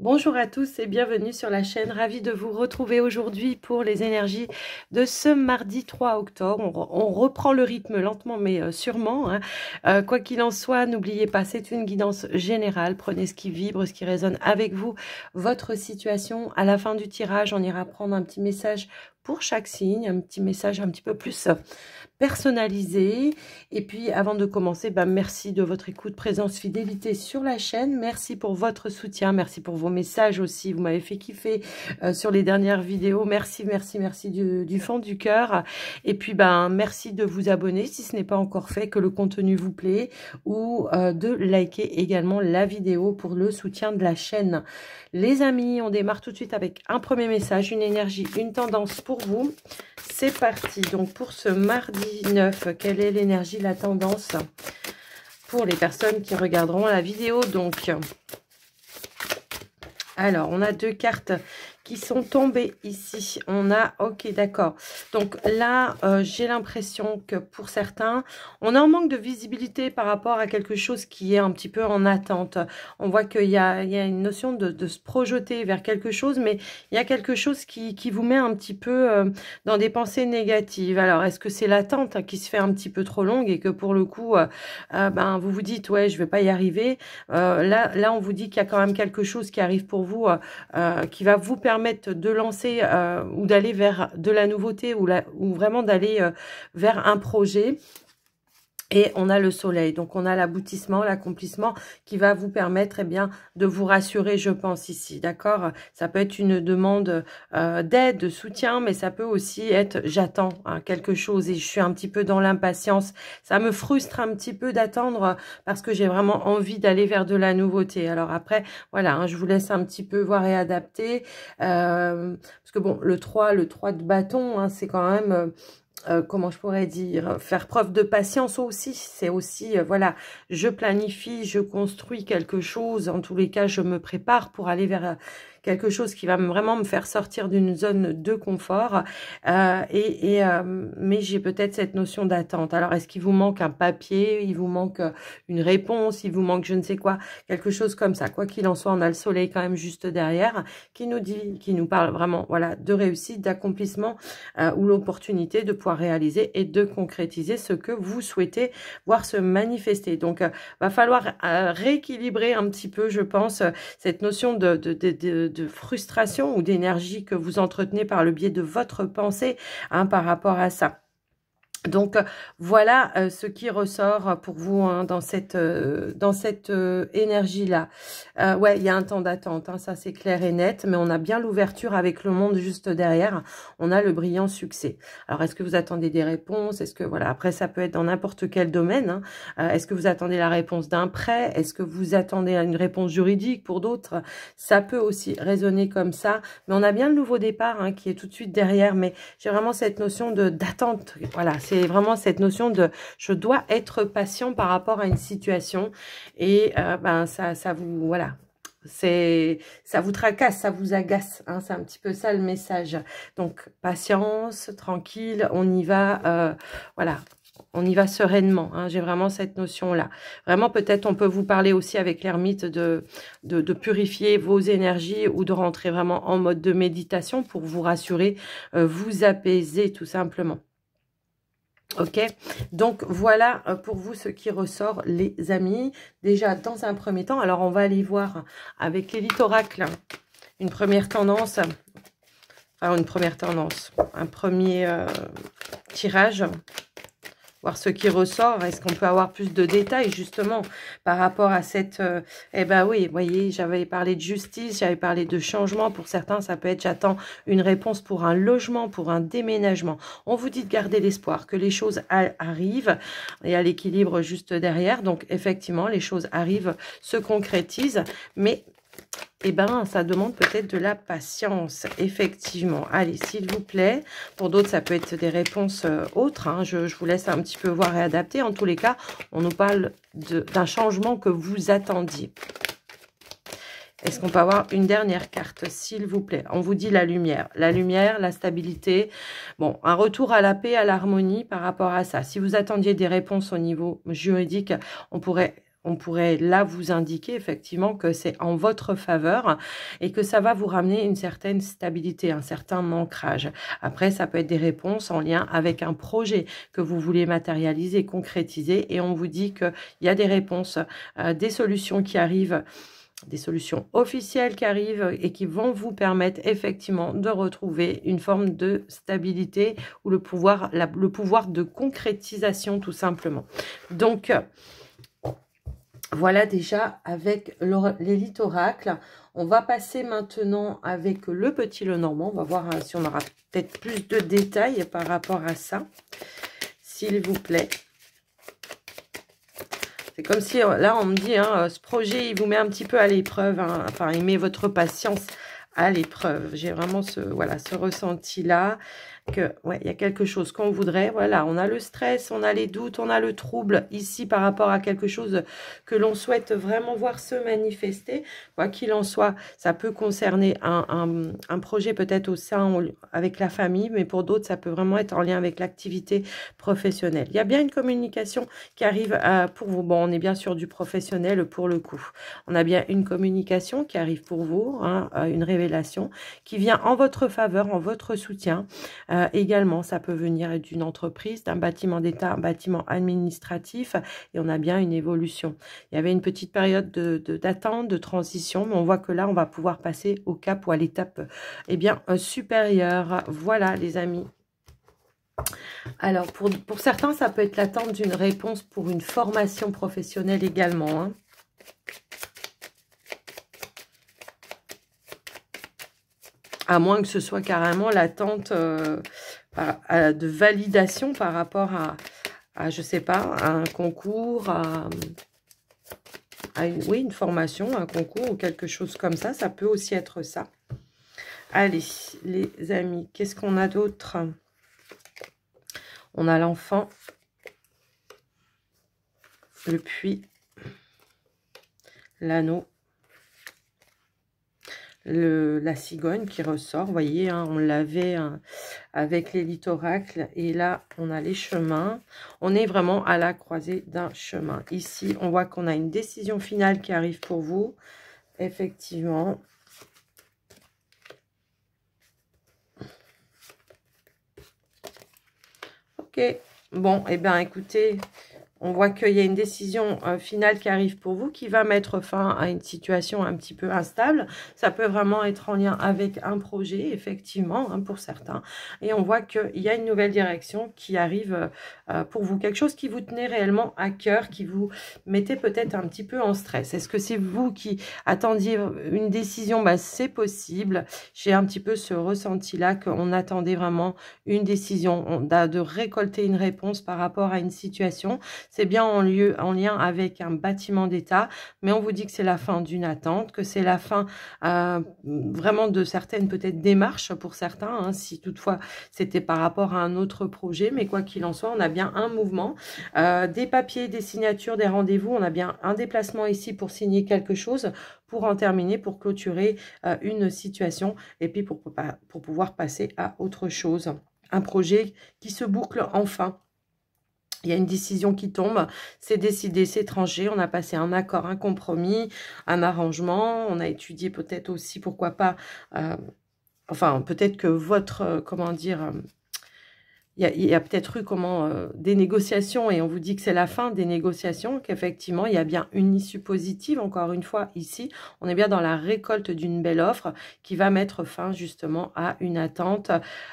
Bonjour à tous et bienvenue sur la chaîne. Ravie de vous retrouver aujourd'hui pour les énergies de ce mardi 3 octobre. On reprend le rythme lentement mais sûrement. Quoi qu'il en soit, n'oubliez pas, c'est une guidance générale. Prenez ce qui vibre, ce qui résonne avec vous, votre situation. À la fin du tirage, on ira prendre un petit message pour chaque signe, un petit message un petit peu plus personnalisé. Et puis avant de commencer, merci de votre écoute, présence, fidélité sur la chaîne. Merci pour votre soutien, merci pour vos messages aussi, vous m'avez fait kiffer sur les dernières vidéos. Merci du fond du cœur. Et puis merci de vous abonner si ce n'est pas encore fait, que le contenu vous plaît, ou de liker également la vidéo pour le soutien de la chaîne. Les amis, on démarre tout de suite avec un premier message, une énergie, une tendance pour vous. C'est parti. Donc pour ce mardi 9, quelle est l'énergie, la tendance pour les personnes qui regarderont la vidéo? Donc, alors on a deux cartes qui sont tombées ici. On a, ok, d'accord. Donc là, j'ai l'impression que pour certains, on a un manque de visibilité par rapport à quelque chose qui est un petit peu en attente. On voit qu'il y a une notion de se projeter vers quelque chose, mais il y a quelque chose qui vous met un petit peu dans des pensées négatives. Alors, est-ce que c'est l'attente qui se fait un petit peu trop longue et que pour le coup, vous vous dites, ouais, je vais pas y arriver. Là, on vous dit qu'il y a quand même quelque chose qui arrive pour vous, qui va vous permettre de lancer ou d'aller vers de la nouveauté ou vraiment d'aller vers un projet. Et on a le soleil, donc on a l'aboutissement, l'accomplissement qui va vous permettre de vous rassurer, je pense, ici, d'accord? Ça peut être une demande d'aide, de soutien, mais ça peut aussi être j'attends quelque chose et je suis un petit peu dans l'impatience. Ça me frustre un petit peu d'attendre parce que j'ai vraiment envie d'aller vers de la nouveauté. Alors après, voilà, je vous laisse un petit peu voir et adapter. Parce que bon, le 3 de bâton, c'est quand même... comment je pourrais dire, faire preuve de patience aussi, c'est aussi, voilà, je planifie, je construis quelque chose, en tous les cas, je me prépare pour aller vers quelque chose qui va vraiment me faire sortir d'une zone de confort, mais j'ai peut-être cette notion d'attente. Alors, est-ce qu'il vous manque un papier, il vous manque une réponse, il vous manque je ne sais quoi, quelque chose comme ça. Quoi qu'il en soit, on a le soleil quand même juste derrière, qui nous dit, qui nous parle vraiment, voilà, de réussite, d'accomplissement, ou l'opportunité de pouvoir réaliser et de concrétiser ce que vous souhaitez voir se manifester. Donc, va falloir rééquilibrer un petit peu, je pense, cette notion de frustration ou d'énergie que vous entretenez par le biais de votre pensée par rapport à ça. Donc voilà ce qui ressort pour vous dans cette énergie-là. Ouais, il y a un temps d'attente, ça c'est clair et net, mais on a bien l'ouverture avec le monde juste derrière. On a le brillant succès. Alors est-ce que vous attendez des réponses? Est-ce que voilà, après ça peut être dans n'importe quel domaine. Est-ce que vous attendez la réponse d'un prêt? Est-ce que vous attendez une réponse juridique pour d'autres? Ça peut aussi résonner comme ça, mais on a bien le nouveau départ qui est tout de suite derrière. Mais j'ai vraiment cette notion d'attente. Voilà. C'est vraiment cette notion de je dois être patient par rapport à une situation et ça vous voilà, ça vous tracasse, ça vous agace, c'est un petit peu ça le message. Donc patience, tranquille, on y va, voilà. On y va sereinement, j'ai vraiment cette notion-là. Vraiment, peut-être on peut vous parler aussi avec l'ermite de purifier vos énergies ou de rentrer vraiment en mode de méditation pour vous rassurer, vous apaiser tout simplement. Ok, donc voilà pour vous ce qui ressort, les amis. Déjà, dans un premier temps, alors on va aller voir avec l'élite oracle une première tendance, enfin une première tendance, un premier tirage. Voir ce qui ressort, est-ce qu'on peut avoir plus de détails justement par rapport à cette... oui, vous voyez, j'avais parlé de justice, j'avais parlé de changement. Pour certains, ça peut être j'attends une réponse pour un logement, pour un déménagement. On vous dit de garder l'espoir, que les choses arrivent. Il y a l'équilibre juste derrière. Donc effectivement, les choses arrivent, se concrétisent, mais... ça demande peut-être de la patience, effectivement. Allez, s'il vous plaît. Pour d'autres, ça peut être des réponses autres. Je vous laisse un petit peu voir et adapter. En tous les cas, on nous parle d'un changement que vous attendiez. Est-ce qu'on peut avoir une dernière carte, s'il vous plaît? On vous dit la lumière. La lumière, la stabilité. Bon, un retour à la paix, à l'harmonie par rapport à ça. Si vous attendiez des réponses au niveau juridique, on on pourrait là vous indiquer effectivement que c'est en votre faveur et que ça va vous ramener une certaine stabilité, un certain ancrage. Après, ça peut être des réponses en lien avec un projet que vous voulez matérialiser, concrétiser, et on vous dit qu'il y a des réponses, des solutions qui arrivent, des solutions officielles qui arrivent et qui vont vous permettre effectivement de retrouver une forme de stabilité ou le pouvoir de concrétisation tout simplement. Donc, voilà déjà avec l'élite oracle. On va passer maintenant avec le petit Lenormand. On va voir si on aura peut-être plus de détails par rapport à ça, s'il vous plaît. C'est comme si, là, on me dit, hein, ce projet, il vous met un petit peu à l'épreuve. Hein, enfin, il met votre patience à l'épreuve. J'ai vraiment ce ressenti-là. Que, ouais, il y a quelque chose qu'on voudrait. Voilà, on a le stress, on a les doutes, on a le trouble ici par rapport à quelque chose que l'on souhaite vraiment voir se manifester. Quoi qu'il en soit, ça peut concerner un projet peut-être au sein avec la famille, mais pour d'autres, ça peut vraiment être en lien avec l'activité professionnelle. Il y a bien une communication qui arrive pour vous. Bon, on est bien sûr du professionnel pour le coup. On a bien une communication qui arrive pour vous, hein, une révélation qui vient en votre faveur, en votre soutien. Également, ça peut venir d'une entreprise, d'un bâtiment d'État, un bâtiment administratif, et on a bien une évolution. Il y avait une petite période d'attente, de transition, mais on voit que là, on va pouvoir passer au cap ou à l'étape supérieure. Voilà, les amis. Alors, pour certains, ça peut être l'attente d'une réponse pour une formation professionnelle également, hein. À moins que ce soit carrément l'attente de validation par rapport à je sais pas, à un concours, oui, une formation, un concours ou quelque chose comme ça. Ça peut aussi être ça. Allez, les amis, qu'est-ce qu'on a d'autre? On a l'enfant, le puits, l'anneau. La cigogne qui ressort, vous voyez, hein, on l'avait avec l'élite oracle, et là on a les chemins. On est vraiment à la croisée d'un chemin. Ici on voit qu'on a une décision finale qui arrive pour vous, effectivement. Ok, bon, et bien écoutez, on voit qu'il y a une décision finale qui arrive pour vous, qui va mettre fin à une situation un petit peu instable. Ça peut vraiment être en lien avec un projet, effectivement, hein, pour certains. Et on voit qu'il y a une nouvelle direction qui arrive pour vous. Quelque chose qui vous tenait réellement à cœur, qui vous mettait peut-être un petit peu en stress. Est-ce que c'est vous qui attendiez une décision? Bah, c'est possible. J'ai un petit peu ce ressenti-là qu'on attendait vraiment une décision, de récolter une réponse par rapport à une situation. C'est bien en lien avec un bâtiment d'État, mais on vous dit que c'est la fin d'une attente, que c'est la fin vraiment de certaines peut-être démarches pour certains, hein, si toutefois c'était par rapport à un autre projet, mais quoi qu'il en soit, on a bien un mouvement, des papiers, des signatures, des rendez-vous, on a bien un déplacement ici pour signer quelque chose, pour en terminer, pour clôturer une situation, et puis pour pouvoir passer à autre chose. Un projet qui se boucle enfin. Il y a une décision qui tombe, c'est décidé, c'est tranché, on a passé un accord, un compromis, un arrangement, on a étudié peut-être aussi, pourquoi pas, enfin peut-être que votre, comment dire, il y a peut-être eu des négociations, et on vous dit que c'est la fin des négociations, qu'effectivement, il y a bien une issue positive. Encore une fois, ici, on est bien dans la récolte d'une belle offre qui va mettre fin justement à une attente,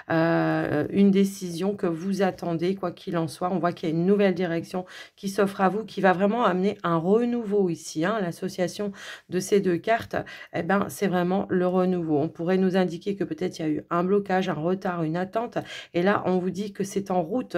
une décision que vous attendez, quoi qu'il en soit. On voit qu'il y a une nouvelle direction qui s'offre à vous, qui va vraiment amener un renouveau ici. Hein. L'association de ces deux cartes, eh ben, c'est vraiment le renouveau. On pourrait nous indiquer que peut-être il y a eu un blocage, un retard, une attente, et là, on vous dit que c'est en route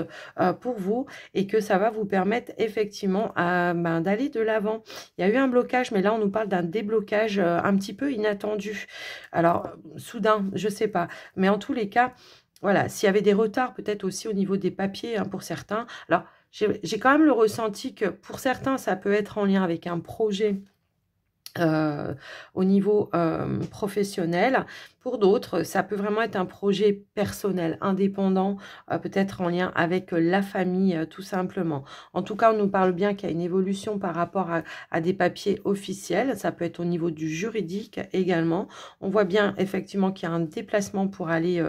pour vous et que ça va vous permettre effectivement d'aller de l'avant. Il y a eu un blocage, mais là on nous parle d'un déblocage un petit peu inattendu. Alors, soudain, je sais pas. Mais en tous les cas, voilà, s'il y avait des retards peut-être aussi au niveau des papiers, hein, pour certains. Alors, j'ai quand même le ressenti que pour certains, ça peut être en lien avec un projet au niveau professionnel. Pour d'autres, ça peut vraiment être un projet personnel, indépendant, peut-être en lien avec la famille, tout simplement. En tout cas, on nous parle bien qu'il y a une évolution par rapport à des papiers officiels. Ça peut être au niveau du juridique également. On voit bien effectivement qu'il y a un déplacement pour aller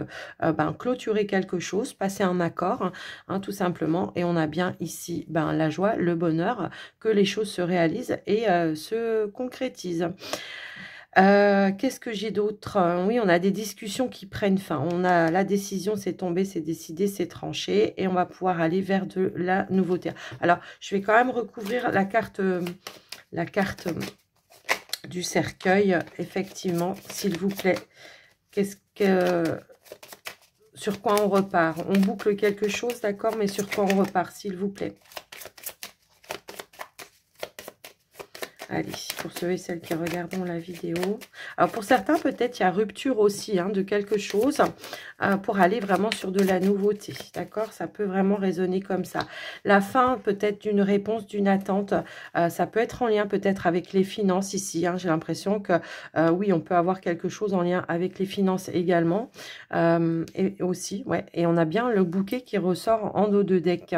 clôturer quelque chose, passer un accord, hein, tout simplement. Et on a bien ici la joie, le bonheur, que les choses se réalisent et se concrétisent. Qu'est-ce que j'ai d'autre? Oui, on a des discussions qui prennent fin. On a la décision, c'est tombé, c'est décidé, c'est tranché. Et on va pouvoir aller vers de la nouveauté. Alors, je vais quand même recouvrir la carte du cercueil, effectivement, s'il vous plaît. Sur quoi on repart? On boucle quelque chose, d'accord, mais sur quoi on repart, s'il vous plaît? Allez, pour ceux et celles qui regardent la vidéo. Alors, pour certains, peut-être, il y a rupture aussi de quelque chose pour aller vraiment sur de la nouveauté. D'accord? Ça peut vraiment résonner comme ça. La fin, peut-être, d'une réponse, d'une attente. Ça peut être en lien, peut-être, avec les finances ici. J'ai l'impression que, oui, on peut avoir quelque chose en lien avec les finances également. Et aussi, ouais. Et on a bien le bouquet qui ressort en dos de deck.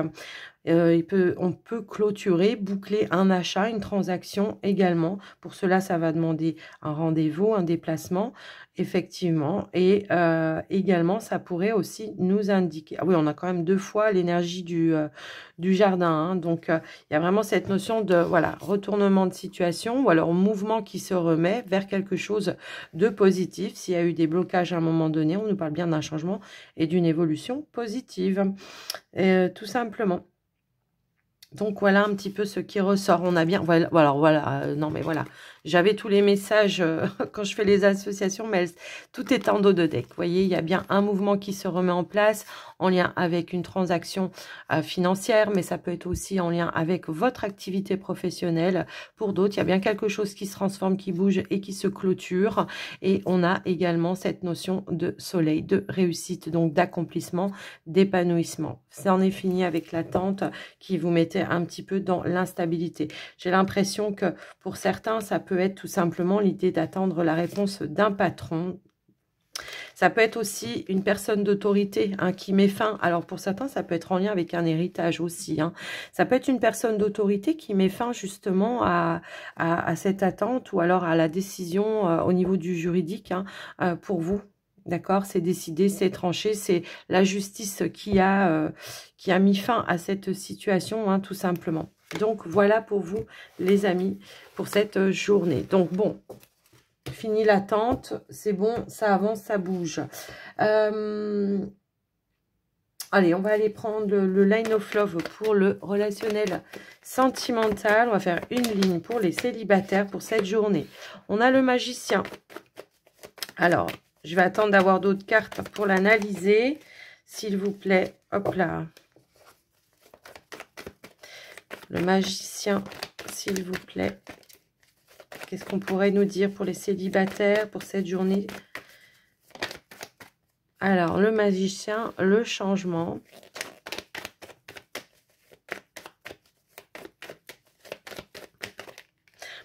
On peut clôturer, boucler un achat, une transaction également. Pour cela, ça va demander un rendez-vous, un déplacement, effectivement. Et également, ça pourrait aussi nous indiquer... Ah oui, on a quand même 2 fois l'énergie du jardin. Donc, il y a vraiment cette notion de retournement de situation ou alors mouvement qui se remet vers quelque chose de positif. S'il y a eu des blocages à un moment donné, on nous parle bien d'un changement et d'une évolution positive. Tout simplement. Donc, voilà un petit peu ce qui ressort. On a bien... non, mais voilà. J'avais tous les messages quand je fais les associations, mais tout est en dos de deck. Vous voyez, il y a bien un mouvement qui se remet en place en lien avec une transaction financière, mais ça peut être aussi en lien avec votre activité professionnelle. Pour d'autres, il y a bien quelque chose qui se transforme, qui bouge et qui se clôture. Et on a également cette notion de soleil, de réussite, donc d'accomplissement, d'épanouissement. C'en est fini avec l'attente qui vous mettait un petit peu dans l'instabilité. J'ai l'impression que pour certains, ça peut être tout simplement l'idée d'attendre la réponse d'un patron. Ça peut être aussi une personne d'autorité qui met fin. Alors pour certains, ça peut être en lien avec un héritage aussi. Ça peut être une personne d'autorité qui met fin justement à cette attente ou alors à la décision au niveau du juridique pour vous. D'accord, c'est décidé, c'est tranché, c'est la justice qui a mis fin à cette situation, tout simplement. Donc, voilà pour vous, les amis, pour cette journée. Donc, bon, fini l'attente, c'est bon, ça avance, ça bouge. Allez, on va aller prendre le Line of Love pour le relationnel sentimental. On va faire une ligne pour les célibataires pour cette journée. On a le magicien. Alors... je vais attendre d'avoir d'autres cartes pour l'analyser, s'il vous plaît. Hop là. Le magicien, s'il vous plaît. Qu'est-ce qu'on pourrait nous dire pour les célibataires, pour cette journée? Alors, le magicien, le changement.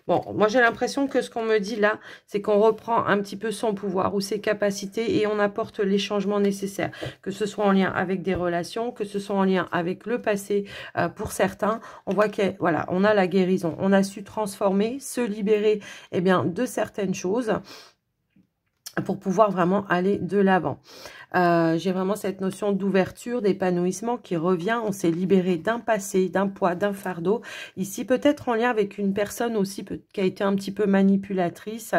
Bon, moi j'ai l'impression que ce qu'on me dit là, c'est qu'on reprend un petit peu son pouvoir ou ses capacités et on apporte les changements nécessaires. Que ce soit en lien avec des relations, que ce soit en lien avec le passé pour certains. On voit qu'on a la guérison. On a su transformer, se libérer de certaines choses pour pouvoir vraiment aller de l'avant. J'ai vraiment cette notion d'ouverture, d'épanouissement qui revient. On s'est libéré d'un passé, d'un poids, d'un fardeau. Ici, peut-être en lien avec une personne aussi qui a été un petit peu manipulatrice.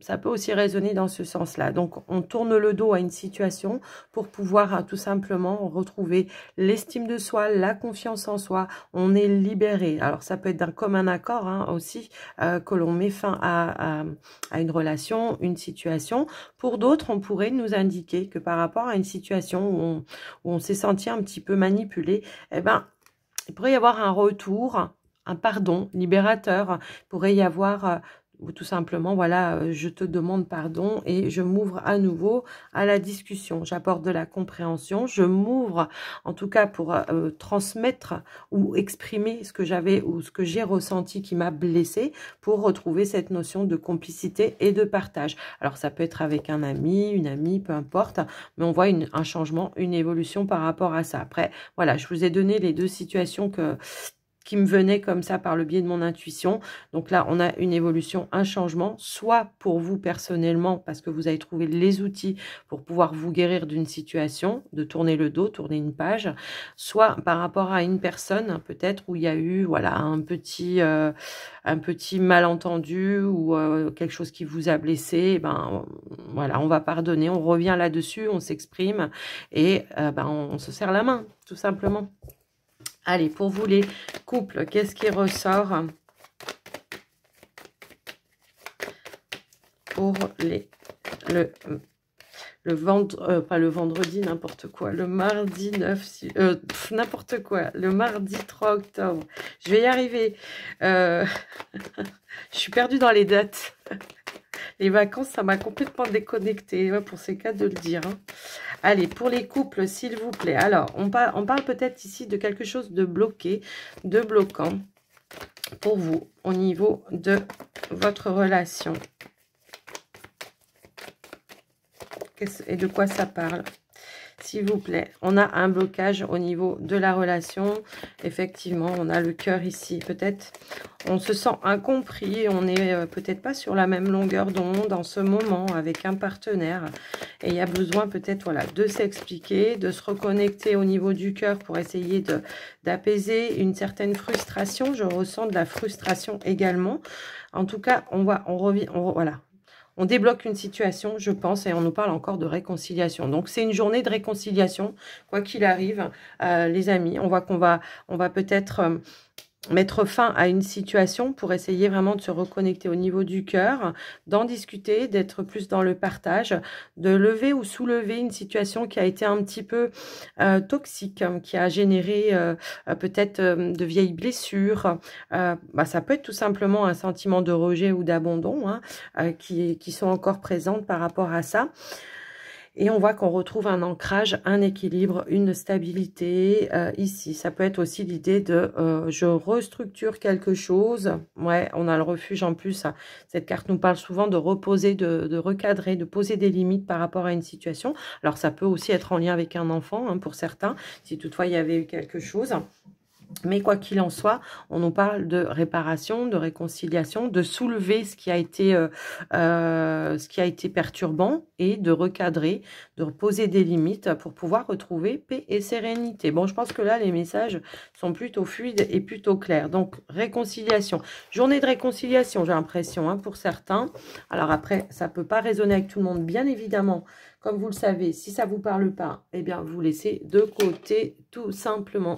Ça peut aussi résonner dans ce sens-là. Donc, on tourne le dos à une situation pour pouvoir tout simplement retrouver l'estime de soi, la confiance en soi. On est libéré. Alors, ça peut être d'un commun accord aussi que l'on met fin à une relation, une situation. Pour d'autres, on pourrait nous indiquer que par rapport à une situation où on s'est senti un petit peu manipulé, il pourrait y avoir un retour, un pardon libérateur. Il pourrait y avoir... ou tout simplement, voilà, je te demande pardon et je m'ouvre à nouveau à la discussion. J'apporte de la compréhension, je m'ouvre en tout cas pour transmettre ou exprimer ce que j'avais ou ce que j'ai ressenti qui m'a blessé pour retrouver cette notion de complicité et de partage. Alors ça peut être avec un ami, une amie, peu importe, mais on voit un changement, une évolution par rapport à ça. Après, voilà, je vous ai donné les deux situations qui me venaient comme ça par le biais de mon intuition. Donc là, on a une évolution, un changement, soit pour vous personnellement, parce que vous avez trouvé les outils pour pouvoir vous guérir d'une situation, de tourner le dos, tourner une page, soit par rapport à une personne, peut-être où il y a eu voilà un petit malentendu ou quelque chose qui vous a blessé. Eh ben voilà, on va pardonner, on revient là-dessus, on s'exprime et on se serre la main, tout simplement. Allez, pour vous les couples, qu'est-ce qui ressort pour pas le vendredi, n'importe quoi, le mardi 9, n'importe quoi, le mardi 3 octobre. Je vais y arriver. Je suis perdue dans les dates. Les vacances, ça m'a complètement déconnectée, pour ces cas de le dire. Hein. Allez, pour les couples, s'il vous plaît. Alors, on parle peut-être ici de quelque chose de bloqué, de bloquant pour vous au niveau de votre relation. Et de quoi ça parle? S'il vous plaît, on a un blocage au niveau de la relation. Effectivement, on a le cœur ici. Peut-être on se sent incompris. On n'est peut-être pas sur la même longueur d'onde en ce moment avec un partenaire. Et il y a besoin peut-être voilà, de s'expliquer, de se reconnecter au niveau du cœur pour essayer d'apaiser une certaine frustration. Je ressens de la frustration également. En tout cas, voilà. On débloque une situation, je pense, et on nous parle encore de réconciliation. Donc, c'est une journée de réconciliation, quoi qu'il arrive, les amis. On voit qu'on va peut-être mettre fin à une situation pour essayer vraiment de se reconnecter au niveau du cœur, d'en discuter, d'être plus dans le partage, de lever ou soulever une situation qui a été un petit peu toxique, qui a généré peut-être de vieilles blessures. Ça peut être tout simplement un sentiment de rejet ou d'abandon qui sont encore présentes par rapport à ça. Et on voit qu'on retrouve un ancrage, un équilibre, une stabilité ici. Ça peut être aussi l'idée de je restructure quelque chose. Ouais, on a le refuge en plus. Cette carte nous parle souvent de reposer, de recadrer, de poser des limites par rapport à une situation. Alors ça peut aussi être en lien avec un enfant pour certains, si toutefois il y avait eu quelque chose. Mais quoi qu'il en soit, on nous parle de réparation, de réconciliation, de soulever ce qui a été perturbant et de recadrer, de poser des limites pour pouvoir retrouver paix et sérénité. Bon, je pense que là, les messages sont plutôt fluides et plutôt clairs. Donc, réconciliation. Journée de réconciliation, j'ai l'impression, pour certains. Alors après, ça ne peut pas résonner avec tout le monde, bien évidemment. Comme vous le savez, si ça ne vous parle pas, eh bien, vous laissez de côté tout simplement.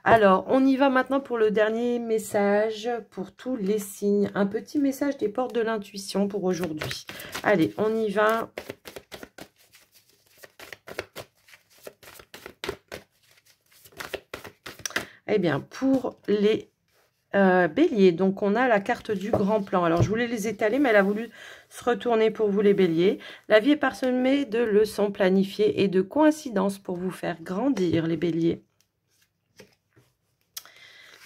Alors, on y va maintenant pour le dernier message pour tous les signes. Un petit message des portes de l'intuition pour aujourd'hui. Allez, on y va. Eh bien, pour les béliers, donc on a la carte du grand plan. Alors, je voulais les étaler, mais elle a voulu se retourner pour vous les béliers. La vie est parsemée de leçons planifiées et de coïncidences pour vous faire grandir, les béliers.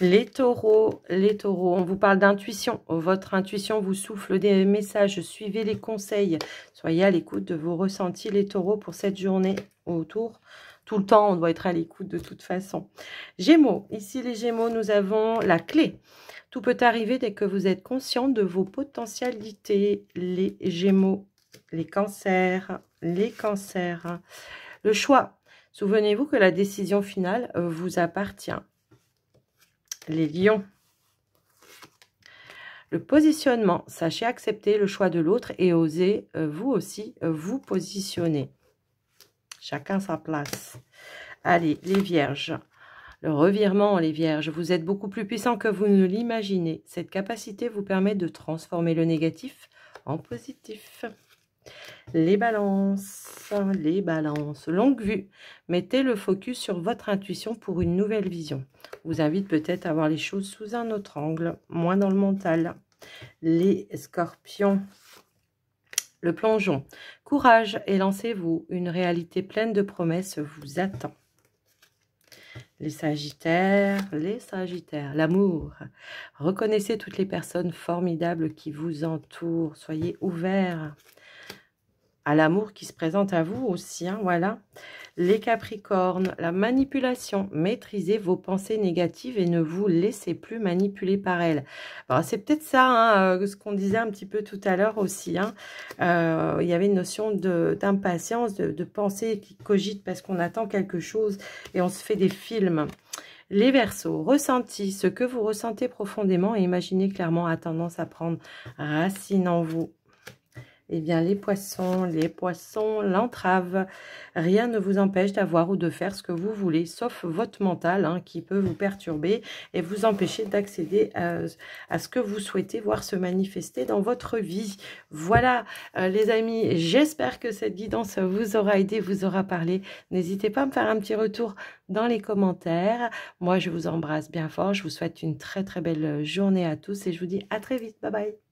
Les taureaux, on vous parle d'intuition. Votre intuition vous souffle des messages. Suivez les conseils. Soyez à l'écoute de vos ressentis, les taureaux, pour cette journée autour. Tout le temps, on doit être à l'écoute de toute façon. Gémeaux, ici les Gémeaux, nous avons la clé. Tout peut arriver dès que vous êtes conscient de vos potentialités. Les Gémeaux, les cancers. Le choix. Souvenez-vous que la décision finale vous appartient. Les lions. Le positionnement. Sachez accepter le choix de l'autre et osez vous aussi vous positionner. Chacun sa place. Allez, les vierges. Le revirement, les vierges. Vous êtes beaucoup plus puissant que vous ne l'imaginez. Cette capacité vous permet de transformer le négatif en positif. Les balances, longue vue. Mettez le focus sur votre intuition pour une nouvelle vision. Vous invite peut-être à voir les choses sous un autre angle, moins dans le mental. Les scorpions. Le plongeon. Courage et lancez-vous. Une réalité pleine de promesses vous attend. Les sagittaires. L'amour. Reconnaissez toutes les personnes formidables qui vous entourent. Soyez ouverts à l'amour qui se présente à vous aussi, hein, voilà. Les capricornes, la manipulation. Maîtrisez vos pensées négatives et ne vous laissez plus manipuler par elles. C'est peut-être ça, hein, ce qu'on disait un petit peu tout à l'heure aussi. Hein. Il y avait une notion d'impatience, de pensée qui cogite parce qu'on attend quelque chose et on se fait des films. Les Verseaux, ressenti, ce que vous ressentez profondément et imaginez clairement a tendance à prendre racine en vous. Eh bien, les poissons, l'entrave. Rien ne vous empêche d'avoir ou de faire ce que vous voulez, sauf votre mental hein, qui peut vous perturber et vous empêcher d'accéder à ce que vous souhaitez voir se manifester dans votre vie. Voilà, les amis, j'espère que cette guidance vous aura aidé, vous aura parlé. N'hésitez pas à me faire un petit retour dans les commentaires. Moi, je vous embrasse bien fort. Je vous souhaite une très, très belle journée à tous et je vous dis à très vite. Bye bye.